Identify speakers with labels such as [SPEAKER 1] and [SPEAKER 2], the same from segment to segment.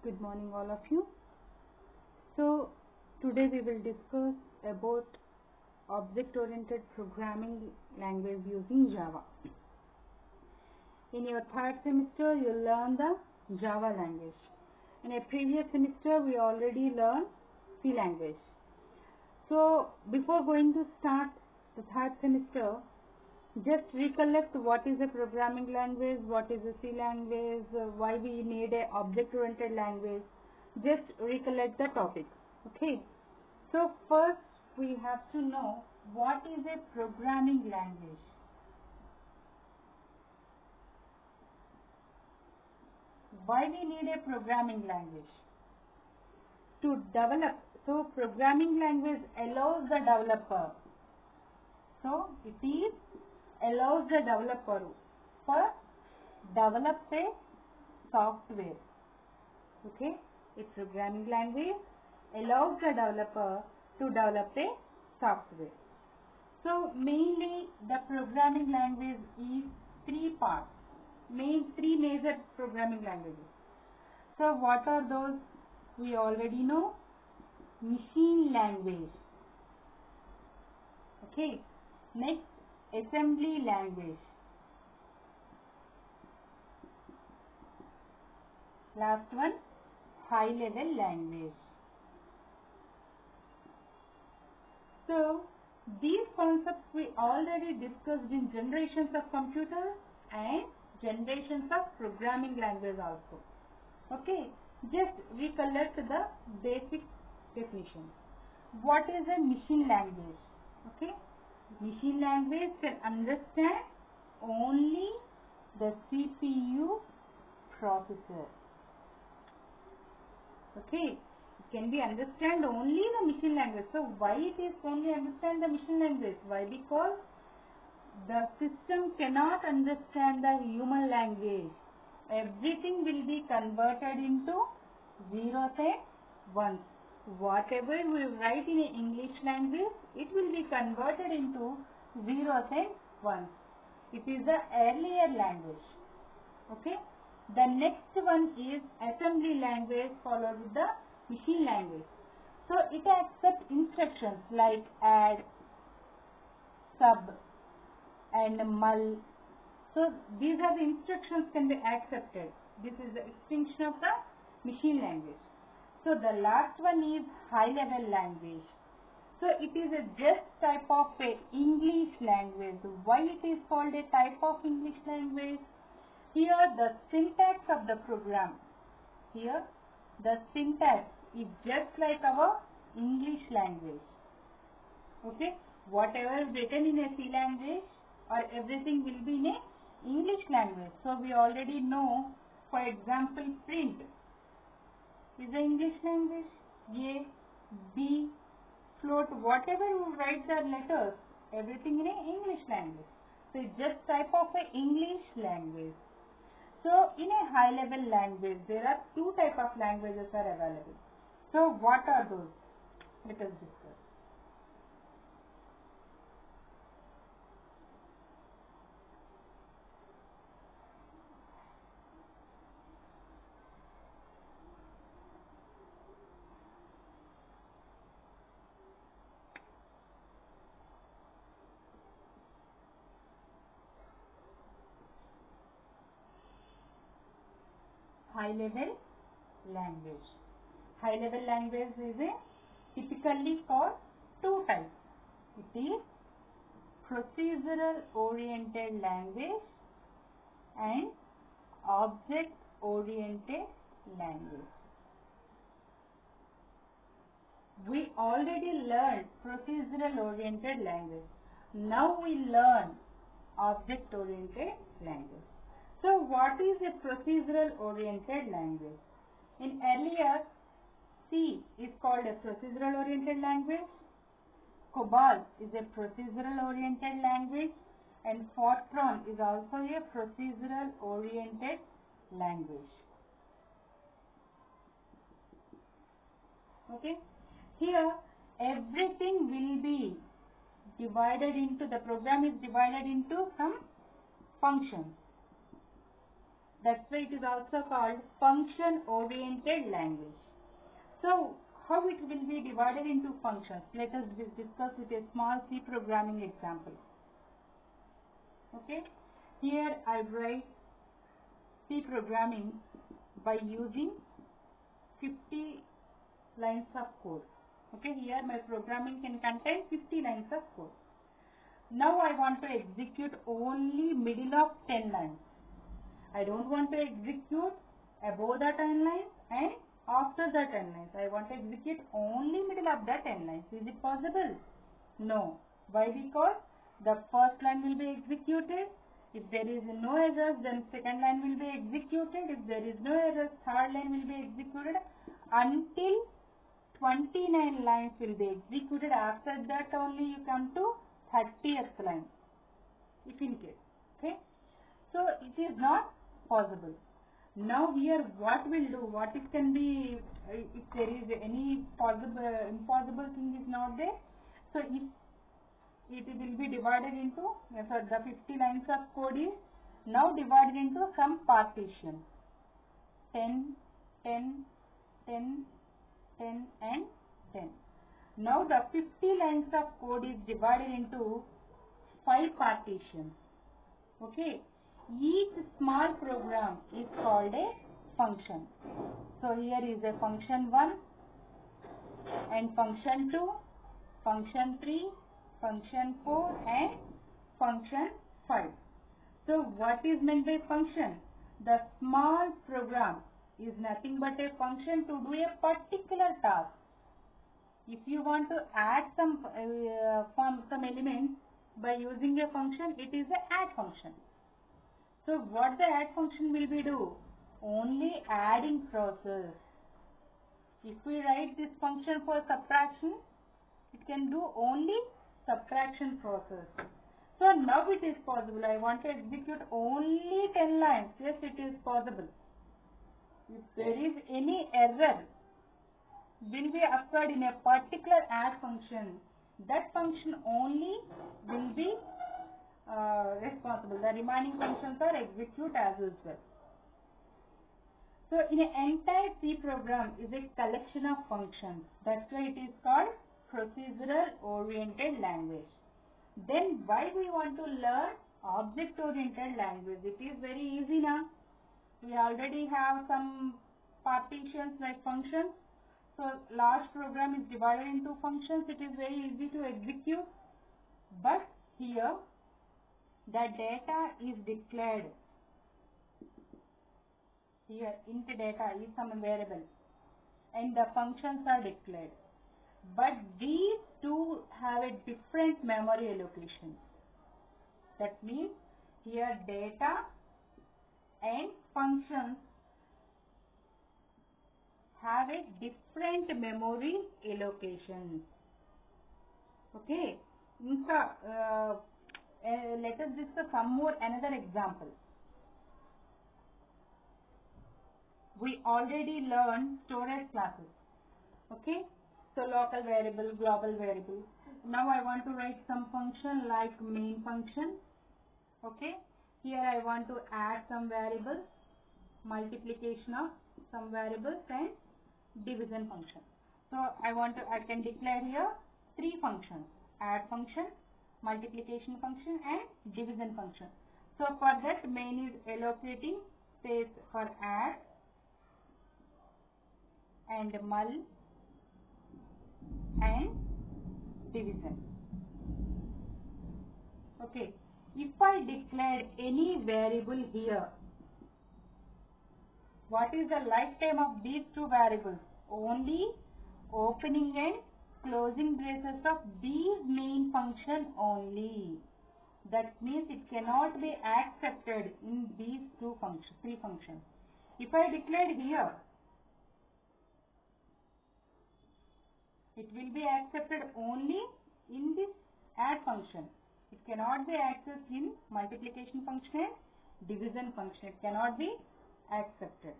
[SPEAKER 1] Good morning all of you. So today we will discuss about object-oriented programming language using Java. In your third semester you will learn the Java language. In a previous semester we already learned C language. So before going to start the third semester, just recollect what is a programming language, what is a C language, why we need a object-oriented language. Just recollect the topic. Okay. So first we have to know what is a programming language. Why we need a programming language? To develop. So programming language allows the developer. So it is allows the developer for develop a software. Okay, a programming language allows the developer to develop a software. So mainly the programming language is three parts, three major programming languages. So what are those? We already know. Machine language. Okay, next assembly language. Last one, high level language. So these concepts we already discussed in generations of computers and generations of programming language also. Okay, just recollect the basic definition. What is a machine language? Okay, machine language can understand only the CPU processor. Okay, it can be understand only the machine language. So why it is only understand the machine language? Why? Because the system cannot understand the human language. Everything will be converted into zeros and ones. Whatever we write in English language, it will be converted into zeros and ones. It is the earlier language. Okay. The next one is assembly language followed with the machine language. So it accepts instructions like add, sub and mul. So these are the instructions can be accepted. This is the extension of the machine language. So the last one is high level language. So it is a just type of a English language. Why it is called a type of English language? Here the syntax of the program. Here the syntax is just like our English language. Okay. Whatever is written in a C language or everything will be in a English language. So we already know, for example, print is the English language. A, B, float, whatever you write the letters, everything in a English language. So it's just type of a English language. So in a high level language, there are two type of languages are available. So what are those? Let us discuss. High level language. High level language is a typically called two types. It is procedural oriented language and object oriented language. We already learned procedural oriented language. Now we learn object oriented language. So what is a procedural oriented language? In earlier, C is called a procedural oriented language. COBOL is a procedural oriented language, and Fortran is also a procedural oriented language. Okay. Here everything will be divided into, the program is divided into some functions. That's why it is also called function-oriented language. So, how it will be divided into functions? Let us discuss with a small C programming example. Okay, here I write C programming by using 50 lines of code. Okay, here my programming can contain 50 lines of code. Now I want to execute only middle of 10 lines. I don't want to execute above the 10 lines and after the 10 lines. I want to execute only middle of the 10 lines. Is it possible? No. Why? Because the first line will be executed. If there is no errors, then second line will be executed. If there is no errors, third line will be executed until 29 lines will be executed. After that only you come to 30th line, if in case. Okay. So it is not possible. Now here what we'll do, what it can be, if there is any impossible thing is not there. So if it will be divided into, so the 50 lines of code is now divided into some partition. 10, 10, 10, 10 and 10. Now the 50 lines of code is divided into 5 partitions. Okay. Each small program is called a function. So here is a function 1 and function 2, function 3, function 4 and function 5. So what is meant by function? The small program is nothing but a function to do a particular task. If you want to add some elements by using a function, it is an add function. So what the add function will be do? Only adding process. If we write this function for subtraction, it can do only subtraction process. So now it is possible. I want to execute only 10 lines. Yes, it is possible. If there is any error will be occurred in a particular add function, that function only will be responsible. The remaining functions are executed as usual. So in an entire C program is a collection of functions. That's why it is called procedural oriented language. Then why we want to learn object oriented language? It is very easy now. We already have some partitions like functions. So large program is divided into functions. It is very easy to execute. But here the data is declared. Here int data is some variable and the functions are declared. But these two have a different memory allocation. That means here data and functions have a different memory allocation. Okay. Let us discuss another example. We already learned storage classes. Okay. So local variable, global variable. Now I want to write some function like main function. Okay. Here I want to add some variables, multiplication of some variables and division function. So I can declare here 3 functions: add function, multiplication function and division function. So for that main is allocating space for add and mul and division. Okay, if I declare any variable here, what is the lifetime of these 2 variables? Only opening and closing braces of these main function only. That means it cannot be accepted in these 3 functions. If I declared here, it will be accepted only in this add function. It cannot be accessed in multiplication function and division function. It cannot be accepted.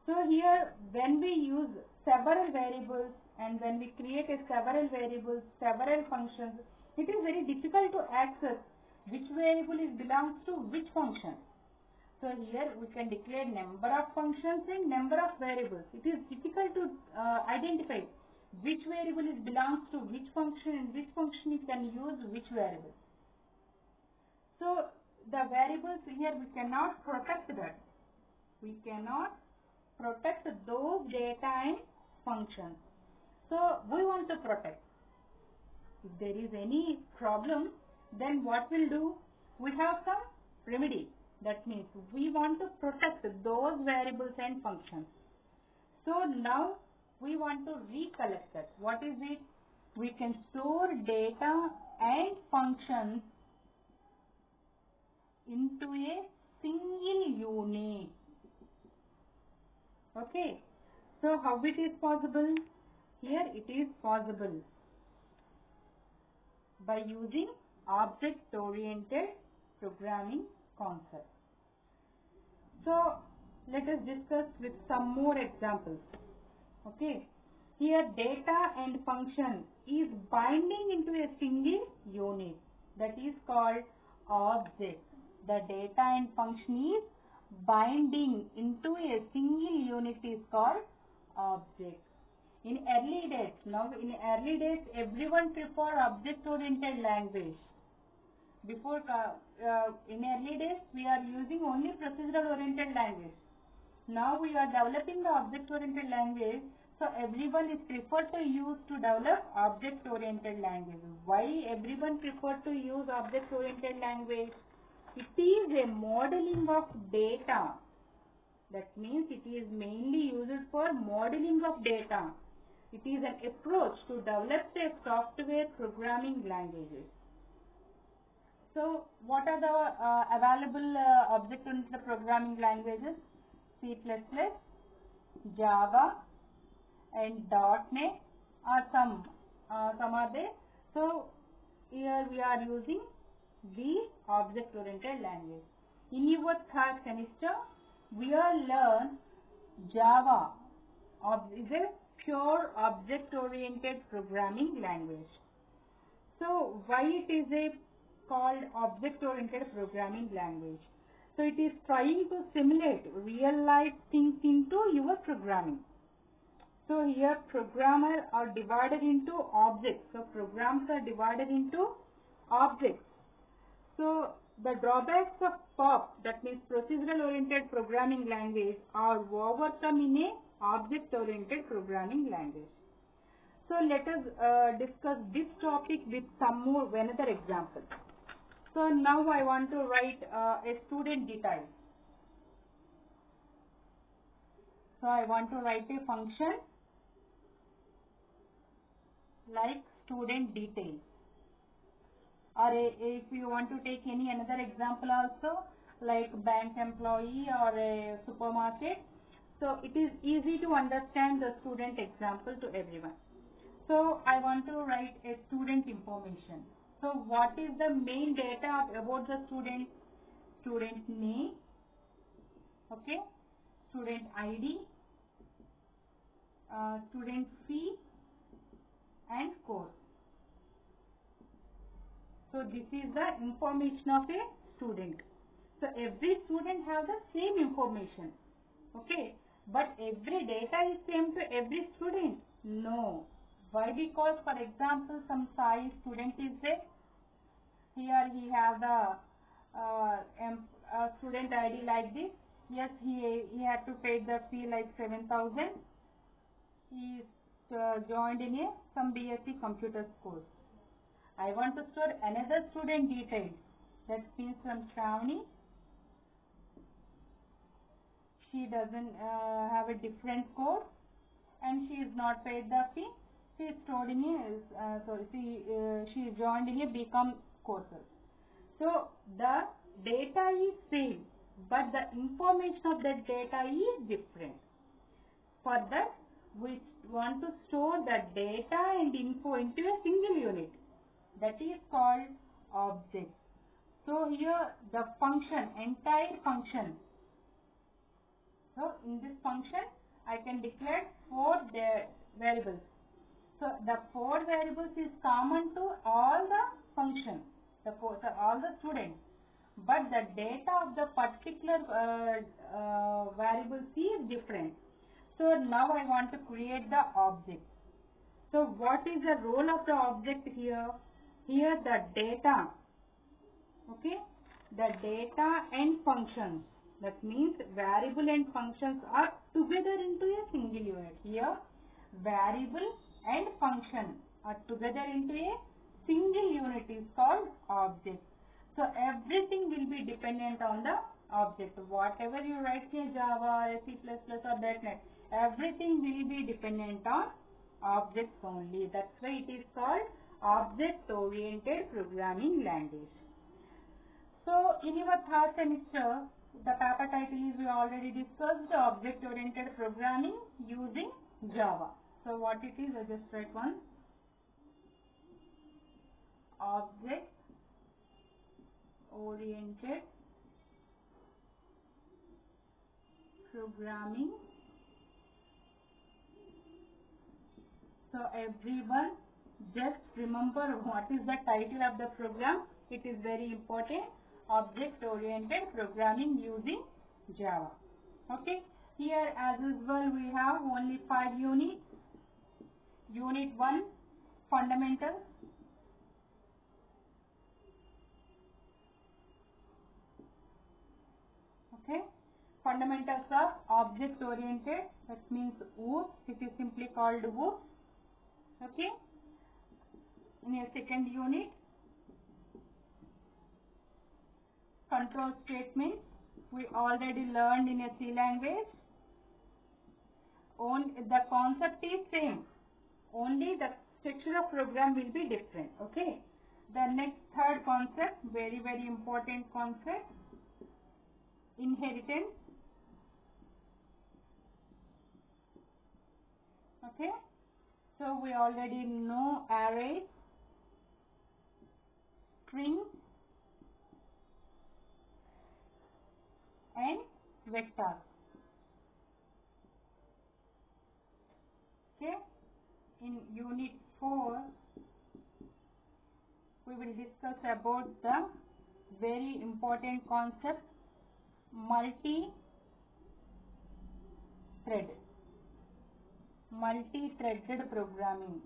[SPEAKER 1] So here when we use several variables and when we create several variables, several functions, it is very difficult to access which variable belongs to which function. So here we can declare number of functions and number of variables. It is difficult to identify which variable is belongs to which function and which function you can use which variable. So the variables here we cannot protect that. We cannot protect those data and functions. So we want to protect. If there is any problem, then what we'll do? We have some remedy. That means we want to protect those variables and functions. So now we want to recollect that. What is it? We can store data and functions into a single unit. Okay. So how it is possible? Here it is possible by using object-oriented programming concept. So let us discuss with some more examples. Okay. Here data and function is binding into a single unit, that is called object. The data and function is binding into a single unit is called object. In early days, everyone prefer object-oriented language. Before, in early days, we are using only procedural-oriented language. Now we are developing the object-oriented language, so everyone is preferred to develop object-oriented language. Why everyone prefer to use object-oriented language? It is a modeling of data. That means it is mainly used for modeling of data. It is an approach to develop a software programming languages. So what are the available object-oriented programming languages? C++, Java and .NET are some are there. So here we are using the object-oriented language. In your third semester, we will learn Java is a pure object-oriented programming language. So why it is called object-oriented programming language? So it is trying to simulate real-life things into your programming. So here programmers are divided into objects. So programs are divided into objects. So the drawbacks of POP, that means procedural-oriented programming language, are overcome in a object-oriented programming language. So let us discuss this topic with another example. So now I want to write a student detail. So I want to write a function like student detail. Or if you want to take any another example also, like bank employee or a supermarket. So it is easy to understand the student example to everyone. So I want to write a student information. So what is the main data about the student? Student name, okay, student ID, student fee and course. So this is the information of a student. So every student have the same information, okay, but every data is same to every student? No. Why? Because for example, some Sai student is there. Here he have the student ID like this. Yes, he had to pay the fee like 7,000. He joined in some BSc computer course. I want to store another student detail. That means from Shravani. She doesn't have a different course and she is not paid the fee. She is stored in she is joined in a BCom courses. So the data is same, but the information of that data is different. For that, we want to store the data and info into a single unit. That is called object. So here the function, entire function. So in this function, I can declare 4 variables. So the 4 variables is common to all the functions, all the students. but the data of the particular variable C is different. So now I want to create the object. So what is the role of the object here? Here the data, okay, the data and functions, that means variable and functions are together into a single unit. Here variable and function are together into a single unit is called object. So everything will be dependent on the object. Whatever you write in Java, C++ or .NET, everything will be dependent on objects only. That's why it is called object-oriented programming language. So in your third semester, the paper title is we already discussed object-oriented programming using Java. So what it is, I just write one. Object-oriented programming. So everyone just remember what is the title of the program. It is very important. Object-oriented programming using Java. Okay. Here as usual we have only 5 units. Unit 1, fundamentals. Okay. Fundamentals of object-oriented, that means OOPS. It is simply called OOPS. Okay. In a second unit, control statements. We already learned in a C language. The concept is same. Only the structure of program will be different. Okay. The next third concept, very important concept, inheritance. Okay. So we already know arrays, strings, and vectors. Okay. In unit 4, we will discuss about the very important concept, multi-threaded programming.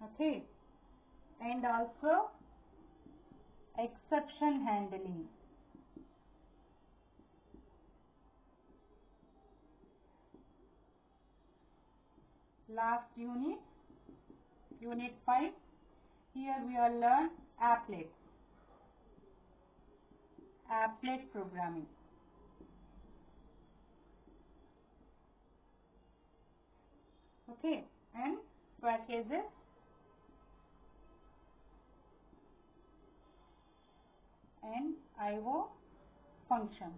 [SPEAKER 1] Okay. And also exception handling. Last unit, unit 5, here we will learn applet programming. Okay, and packages and IO function.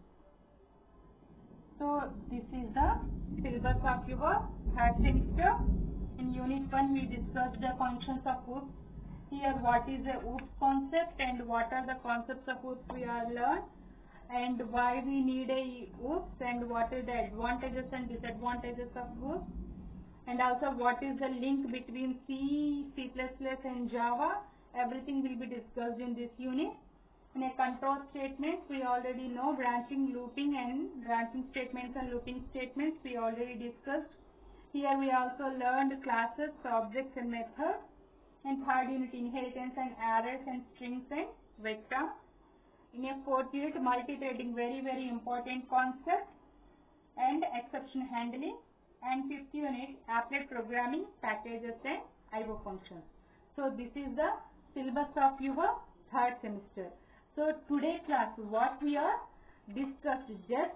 [SPEAKER 1] So this is the syllabus of your third semester. In unit 1 we discussed the functions of OOPS. Here what is a OOPS concept and what are the concepts of OOPS we are learned, and why we need a OOPS, and what are the advantages and disadvantages of OOPS, and also what is the link between C, C++ and Java. Everything will be discussed in this unit. In a control statements, we already know branching, looping, and branching statements and looping statements we already discussed. Here we also learned classes, objects and methods. And third unit, inheritance and arrays and strings and vectors. In a fourth unit, multi-threading, very important concept, and exception handling. And fifth unit, applet programming, packages and IO functions. So this is the syllabus of your third semester. So today class, what we are discussed, just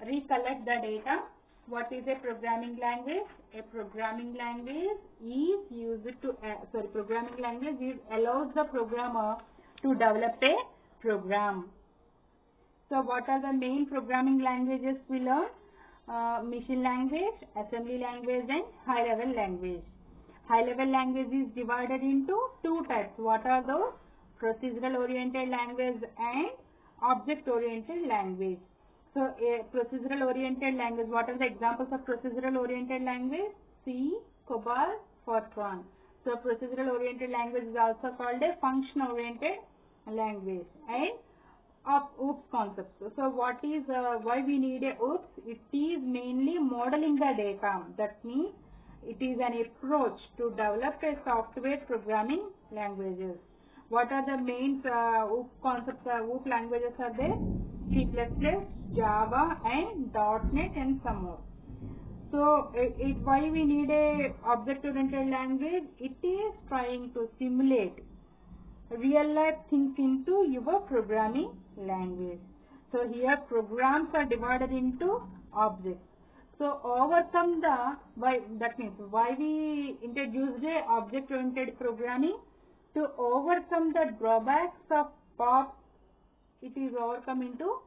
[SPEAKER 1] recollect the data. What is a programming language? A programming language is used to programming language allows the programmer to develop a program. So what are the main programming languages we learn? Machine language, assembly language, and high level language. High level language is divided into two types. What are those? Procedural oriented language and object oriented language. So a procedural oriented language, what are the examples of procedural oriented language? C, COBOL, Fortran. So procedural oriented language is also called a function oriented language. And of OOPS concepts. So what is why we need a OOPS? It is mainly modeling the data. That means it is an approach to develop a software programming languages. What are the main OOP concepts? OOP languages are there: C++, Java, and .NET, and some more. So why we need a object-oriented language? It is trying to simulate real life things into your programming language. So here programs are divided into objects. So overcome the that means why we introduced a object-oriented programming, to overcome the drawbacks of POP. It is overcome into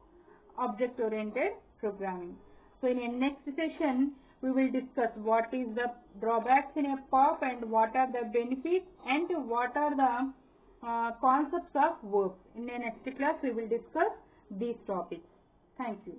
[SPEAKER 1] object-oriented programming. So in the next session we will discuss what is the drawbacks in a POP and what are the benefits and what are the concepts of work. In the next class we will discuss these topics. Thank you.